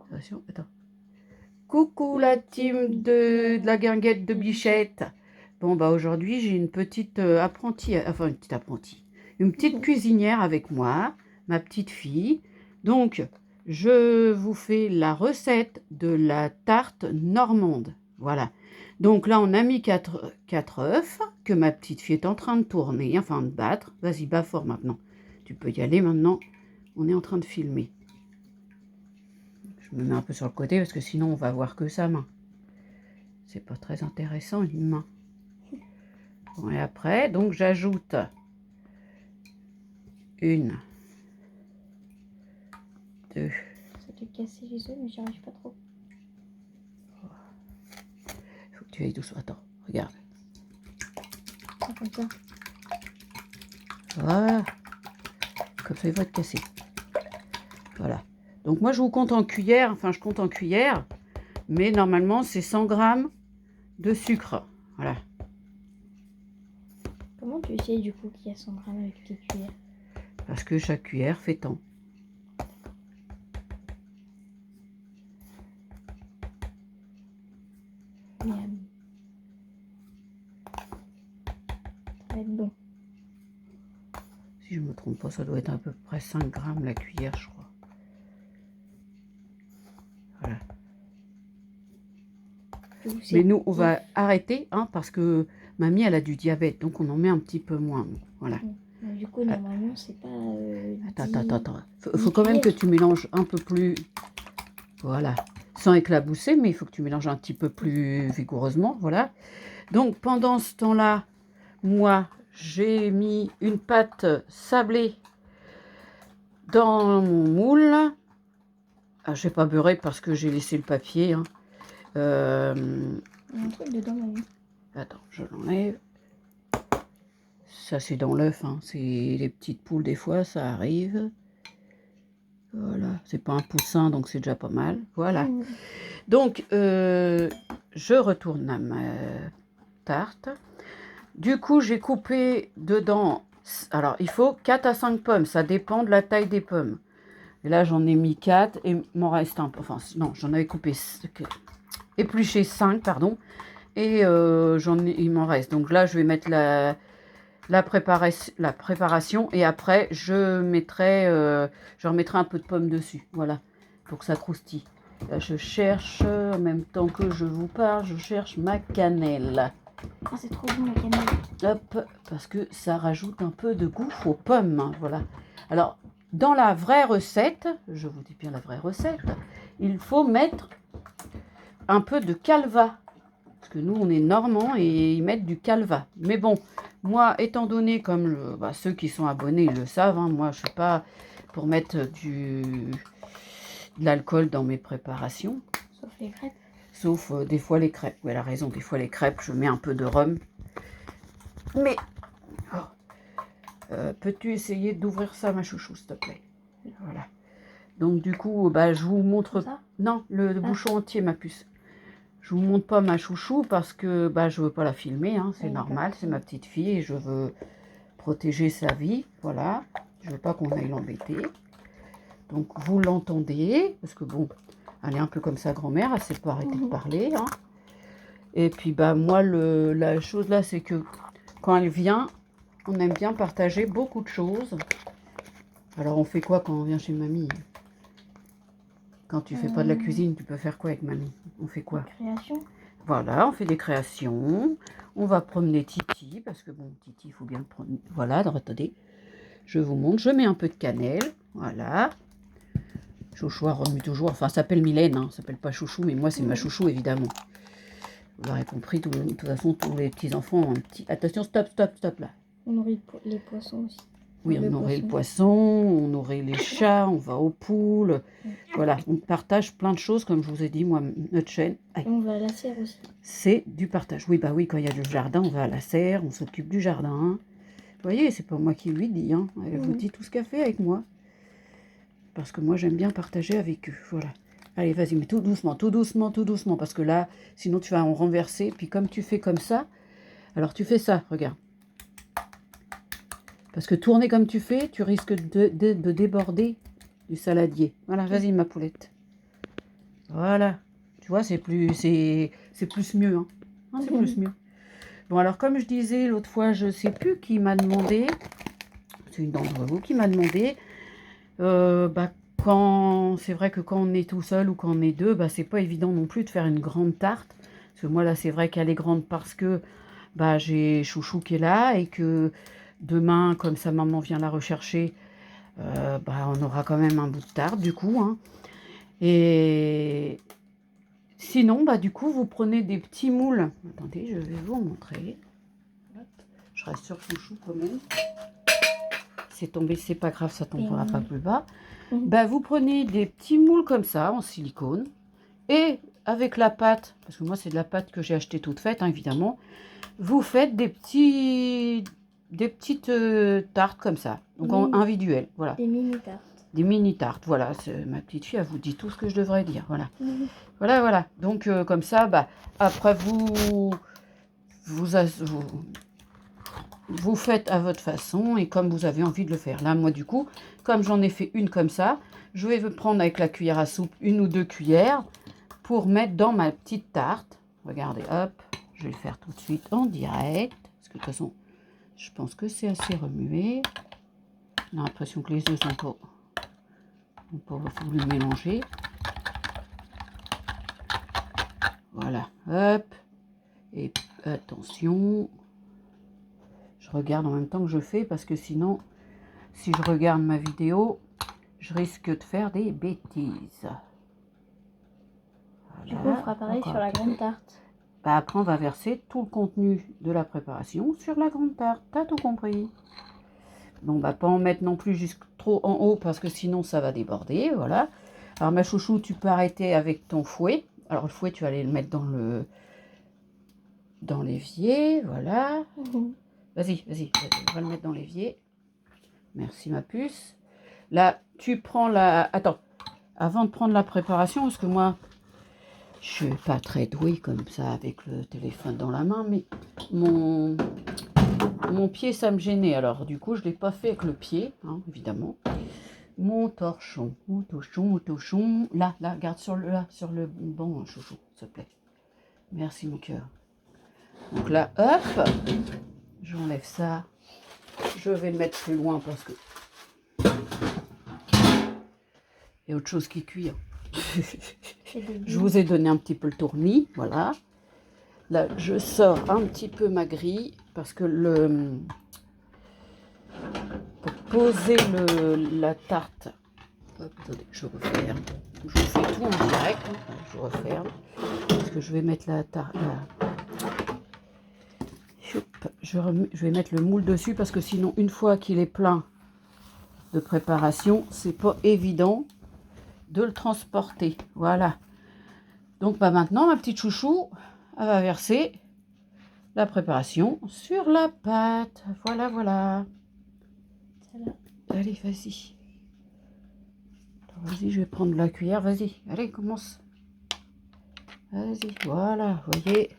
Attention, attends. Coucou la team de la guinguette de Bichette. Bon, bah aujourd'hui, j'ai une petite une petite cuisinière avec moi, ma petite fille. Donc, je vous fais la recette de la tarte normande. Voilà. Donc là, on a mis 4 œufs que ma petite fille est en train de tourner, enfin de battre. Vas-y, bats fort maintenant. Tu peux y aller maintenant. On est en train de filmer. Je me mets un peu sur le côté parce que sinon on va voir que sa main. C'est pas très intéressant une main. Bon, et après, donc j'ajoute une, deux. Ça te casse les os, mais j'y arrive pas trop. Il faut que tu ailles doucement. Attends, regarde. Ça comme ça. Voilà. Comme ça, il va être cassé. Voilà. Donc moi, je vous compte en cuillère. Enfin, je compte en cuillère. Mais normalement, c'est 100 grammes de sucre. Voilà. Comment tu essayes du coup qu'il y a 100 grammes avec tes cuillères? Parce que chaque cuillère fait tant. Miam. Ça va être bon. Si je ne me trompe pas, ça doit être à peu près 5 grammes la cuillère, je crois. Voilà. Mais nous, on va arrêter, hein, parce que mamie, elle a du diabète, donc on en met un petit peu moins. Voilà. Du coup, normalement, c'est pas... Attends. Faut quand même que tu mélanges un peu plus... Voilà. Sans éclabousser, mais il faut que tu mélanges un petit peu plus vigoureusement. Voilà. Donc, pendant ce temps-là, moi, j'ai mis une pâte sablée dans mon moule. Ah, je n'ai pas beurré parce que j'ai laissé le papier. Hein. Il y a un truc dedans, mamie. Attends, je l'enlève. Ça, c'est dans l'œuf. Hein. C'est les petites poules, des fois, ça arrive. Voilà. C'est pas un poussin, donc c'est déjà pas mal. Voilà. Donc, je retourne à ma tarte. Du coup, j'ai coupé dedans... Alors, il faut 4 à 5 pommes. Ça dépend de la taille des pommes. Et là, j'en ai mis 4 et m'en reste un peu. Enfin, non, j'en avais coupé... épluché 5, pardon. Et il m'en reste. Donc là, je vais mettre la préparation. Et après, je remettrai un peu de pommes dessus. Voilà, pour que ça croustille. Là, je cherche, en même temps que je vous parle, je cherche ma cannelle. Ah, c'est trop bon la cannelle. Hop, parce que ça rajoute un peu de goût aux pommes. Hein, voilà. Alors, dans la vraie recette, je vous dis bien la vraie recette, il faut mettre un peu de calva. Parce que nous, on est normands et ils mettent du calva. Mais bon, moi, étant donné, comme ceux qui sont abonnés, ils le savent, hein, moi, je ne suis pas pour mettre de l'alcool dans mes préparations. Sauf les crêpes. Sauf des fois les crêpes. Oui, elle a raison, des fois les crêpes, je mets un peu de rhum. Mais, peux-tu essayer d'ouvrir ça, ma chouchou, s'il te plaît? Voilà. Donc, du coup, je vous montre... Ça non, le bouchon entier, ma puce. Je vous montre pas ma chouchou parce que je veux pas la filmer, hein, c'est normal, c'est ma petite fille et je veux protéger sa vie, voilà. Je veux pas qu'on aille l'embêter. Donc vous l'entendez, parce que bon, elle est un peu comme sa grand-mère, elle sait pas arrêter de parler. Hein. Et puis moi, la chose là, c'est que quand elle vient, on aime bien partager beaucoup de choses. Alors on fait quoi quand on vient chez mamie? Quand tu fais pas de la cuisine, tu peux faire quoi avec mamie? On fait quoi? Création. Voilà, on fait des créations. On va promener Titi, parce que bon, Titi, il faut bien le promener. Voilà, attendez, je vous montre. Je mets un peu de cannelle, voilà. Chouchou remue toujours, enfin, ça s'appelle Mylène, hein, ça s'appelle pas Chouchou, mais moi, c'est ma chouchou, évidemment. Vous l'aurez compris, de toute façon, tous les petits-enfants ont un petit... Attention, stop, là. On aurait les poissons aussi. Oui, on aurait le poisson, on aurait les chats, on va aux poules. Voilà, on partage plein de choses, comme je vous ai dit, moi, notre chaîne. Et on va à la serre aussi. C'est du partage. Oui, oui, quand il y a le jardin, on va à la serre, on s'occupe du jardin. Vous voyez, c'est pas moi qui lui dis, hein. Elle vous dit tout ce qu'elle fait avec moi. Parce que moi, j'aime bien partager avec eux, voilà. Allez, vas-y, mais tout doucement, parce que là, sinon tu vas en renverser. Puis comme tu fais comme ça, alors tu fais ça, regarde. Parce que tourner comme tu fais, tu risques de déborder du saladier. Voilà, vas-y ma poulette. Voilà. Tu vois, c'est plus mieux. Hein. Hein, c'est plus mieux. Bon, alors, comme je disais l'autre fois, je sais plus qui m'a demandé, c'est une d'entre vous qui m'a demandé, bah, c'est vrai que quand on est tout seul ou quand on est deux, bah, c'est pas évident non plus de faire une grande tarte. Parce que moi, là, c'est vrai qu'elle est grande parce que bah, j'ai Chouchou qui est là et que demain, comme sa maman vient la rechercher, bah, on aura quand même un bout de tarte, du coup. Hein. Et sinon, bah, du coup, vous prenez des petits moules. Attendez, je vais vous montrer. Hop. Je reste sur Chouchou quand même. C'est tombé, c'est pas grave, ça tombera pas plus bas. Bah, vous prenez des petits moules comme ça, en silicone. Et avec la pâte, parce que moi, c'est de la pâte que j'ai achetée toute faite, hein, évidemment. Vous faites des petites tartes comme ça. Donc, individuelles, voilà. Des mini-tartes. Des mini-tartes, voilà. Ma petite fille, elle vous dit tout ce que je devrais dire, voilà. Voilà, voilà. Donc, comme ça, bah, après, vous faites à votre façon et comme vous avez envie de le faire. Là, moi, du coup, comme j'en ai fait une comme ça, je vais prendre avec la cuillère à soupe 1 ou 2 cuillères pour mettre dans ma petite tarte. Regardez, hop, je vais le faire tout de suite en direct. Parce que de toute façon, je pense que c'est assez remué. On a l'impression que les œufs sont pas voulu mélanger. Voilà, hop. Et attention, je regarde en même temps que je fais parce que sinon, si je regarde ma vidéo, je risque de faire des bêtises. Voilà. Du coup, on fera pareil sur la grande tarte. Bah, après, on va verser tout le contenu de la préparation sur la grande tarte. T'as tout compris? Bon, bah, pas en mettre non plus jusqu'à trop en haut parce que sinon, ça va déborder. Voilà. Alors, ma chouchou, tu peux arrêter avec ton fouet. Alors, le fouet, tu vas aller le mettre dans l'évier. Voilà. Vas-y, on va le mettre dans l'évier. Merci, ma puce. Là, tu prends la... Attends, avant de prendre la préparation, parce que moi, je suis pas très douée comme ça avec le téléphone dans la main, mais mon pied, ça me gênait. Alors, du coup, je ne l'ai pas fait avec le pied, hein, évidemment. Mon torchon. Là, garde sur le banc, hein, chouchou, s'il te plaît. Merci, mon cœur. Donc là, hop, j'enlève ça. Je vais le mettre plus loin parce que il y a autre chose qui cuit. Hein. Je vous ai donné un petit peu le tournis, voilà. Là, je sors un petit peu ma grille parce que pour poser la tarte, hop, attendez, je referme. Je vous fais tout en direct, hein. Je referme parce que je vais mettre la tarte. Je vais mettre le moule dessus parce que sinon, une fois qu'il est plein de préparation, c'est pas évident de le transporter. Voilà. Donc bah maintenant, ma petite chouchou, elle va verser la préparation sur la pâte. Voilà, voilà. Allez, vas-y. Vas-y, je vais prendre la cuillère. Vas-y, allez, commence. Vas-y, voilà, voyez.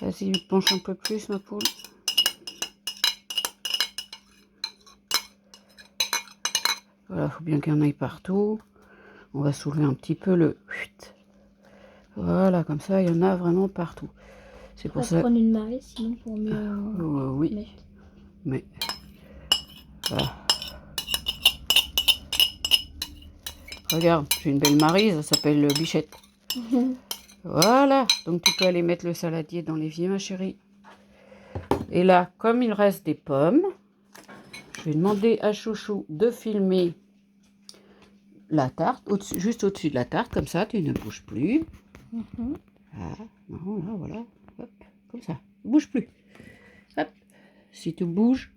Vas-y, penche un peu plus, ma poule. Voilà, il faut bien qu'il y en aille partout. On va soulever un petit peu le... Voilà, comme ça, il y en a vraiment partout. C'est pour ça... prendre une marée, sinon pour mieux... oui, mettre. Mais... Voilà. Regarde, j'ai une belle marise, ça s'appelle Bichette. Voilà, donc tu peux aller mettre le saladier dans l'évier, ma chérie. Et là, comme il reste des pommes, je vais demander à Chouchou de filmer la tarte, juste au-dessus de la tarte, comme ça, tu ne bouges plus. Ah, non, là, voilà, hop, comme ça, bouge plus. Hop, si tu bouges,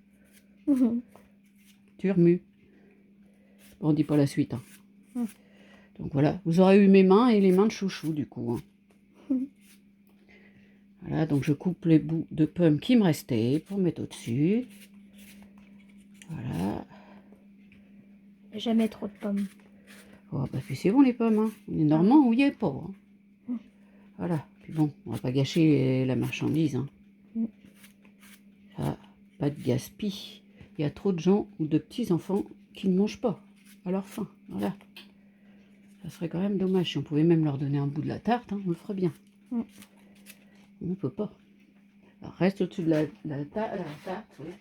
tu remues. On dit pas la suite. Hein. Donc voilà, vous aurez eu mes mains et les mains de Chouchou, du coup. Hein. Voilà, donc je coupe les bouts de pommes qui me restaient pour mettre au-dessus. Voilà. Jamais trop de pommes. Oh, bah, puis c'est bon les pommes, hein. On est normand, on y est pas. Hein. Voilà, puis bon, on va pas gâcher la marchandise. Hein. Ah, pas de gaspille. Il y a trop de gens ou de petits enfants qui ne mangent pas. à leur faim. Voilà. Ça serait quand même dommage. Si on pouvait même leur donner un bout de la tarte, hein, on le ferait bien. Mm. On ne peut pas. Alors, reste au-dessus de la tarte. Oui.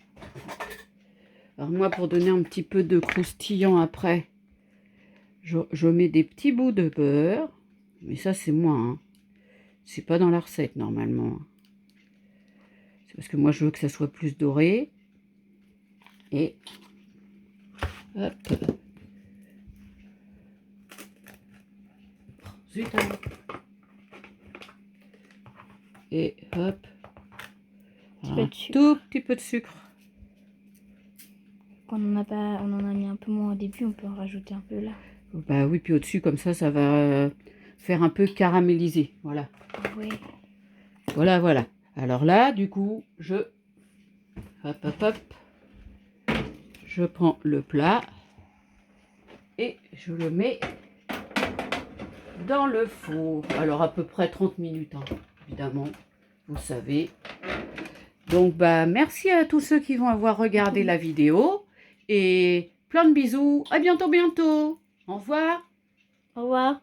Alors moi, pour donner un petit peu de croustillant après, je mets des petits bouts de beurre. Mais ça, c'est moi. Hein. C'est pas dans la recette, normalement. C'est parce que moi, je veux que ça soit plus doré. Et hop. Zut, hein. Et hop. Voilà. Tout petit peu de sucre. Quand on en a mis un peu moins au début, on peut en rajouter un peu là. Bah oui, puis au-dessus, comme ça va faire un peu caraméliser. Voilà. Oui. Voilà, voilà. Alors là, du coup, hop, hop, hop. Je prends le plat et je le mets dans le four. Alors à peu près 30 minutes, hein, évidemment, vous savez. Donc bah merci à tous ceux qui vont avoir regardé la vidéo et plein de bisous. À bientôt, bientôt. Au revoir. Au revoir.